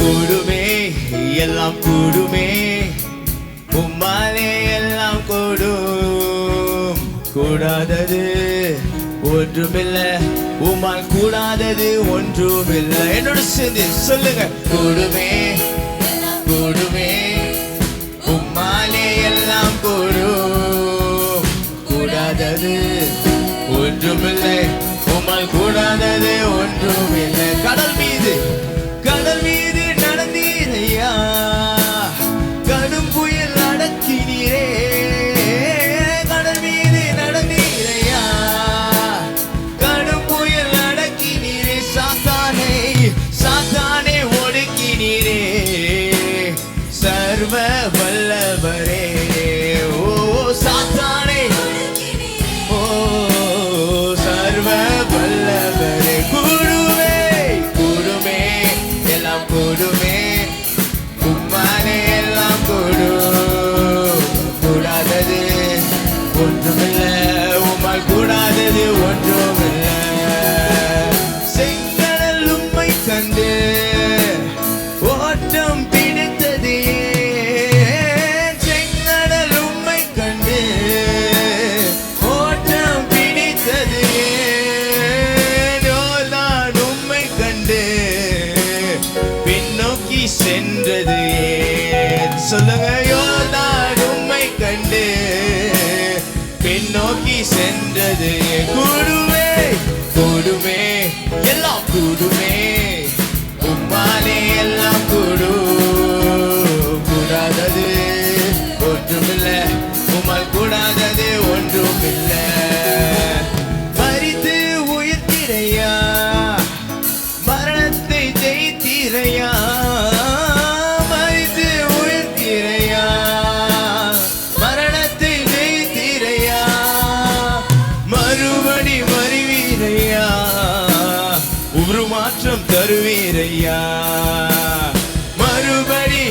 கூடுமே எல்லாம் கூடுமே உம்மாலே எல்லாம் கூடும் கூடாதது ஒன்றுமில்லை உம்மால் கூடாதது ஒன்றுமில்லை என்னோட சேர்ந்து சொல்லுங்க கூடுமே கூடுமே உம்மாலே எல்லாம் கூடும் கூடாதது ஒன்றுமில்லை உம்மால் கூடாதது ஒன்றுமில்லை கடல் மீது நடந்தீரையா கடும் புயல் அடக்கினீரே கடல் மீது நடந்தீரையா கடும் புயல் அடக்கினீரே சாத்தானே ஒடுக்கினீரே சர்வ வல்லவரே ஓ சாத்தானே ஓ சர்வ வல்லவரே கூடுமே கூடுமே எல்லாம் கூடுமே உம்மாலே எல்லாம் கூடும் கூடாதது ஒன்றுமில்லை உம்மால் கூடாதது ஒன்றுமில்லை செங்கடல் உம்மை கண்டு ஓட்டம் பிடித்தது செங்கடல் உம்மை கண்டு ஓட்டம் பிடித்தது யோர்தான் உம்மை கண்டு பின்னோக்கி சென்றது சொல்லுங்க யோர்தான் உம்மை கண்டு பின்னோக்கி சென்றது கூடுமே கூடுமே எல்லாம் கூடுமே உம்மாலே எல்லாம் கூடும் கூடாதது ஒன்றுமில்லை உம்மால் கூடாதது ஒன்றுமில்லை மரித்து உயிர்த்திரையா மரணத்தை ஜெயித்திரையா மரித்து உயிர்த்திரையா மரணத்தை ஜெயித்திரையா மறுபடி மறிவீரையா உருமாற்றம் தருவீரையா மறுபடி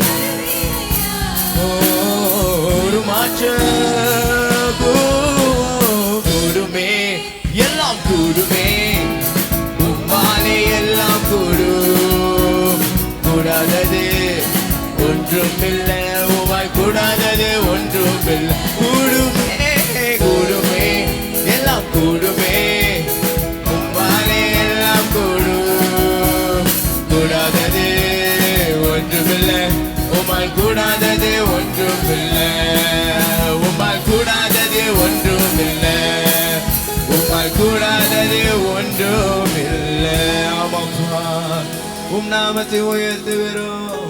ஒரு மாற்றம் கூடுமே எல்லாம் கூடுமே உம்மாலே எல்லாம் கூடும் கூடாதது ஒன்றுமில்லை உம்மால் கூடாதது ஒன்றுமில்லை கூடுமே கூடுமே எல்லாம் கூடுமே உம்மாலே எல்லாம் கூடும் கூடாதது ஒன்றுமில்லை உம்மால் கூடாதது ஒன்றுமில்லை உம்மால் கூடாதது ஒன்றுமில்லை உம்மால் கூடாதது ஒன்றுமில்லை ஆமாப்பா உம் நாமத்தை உயர்த்துகிறோம்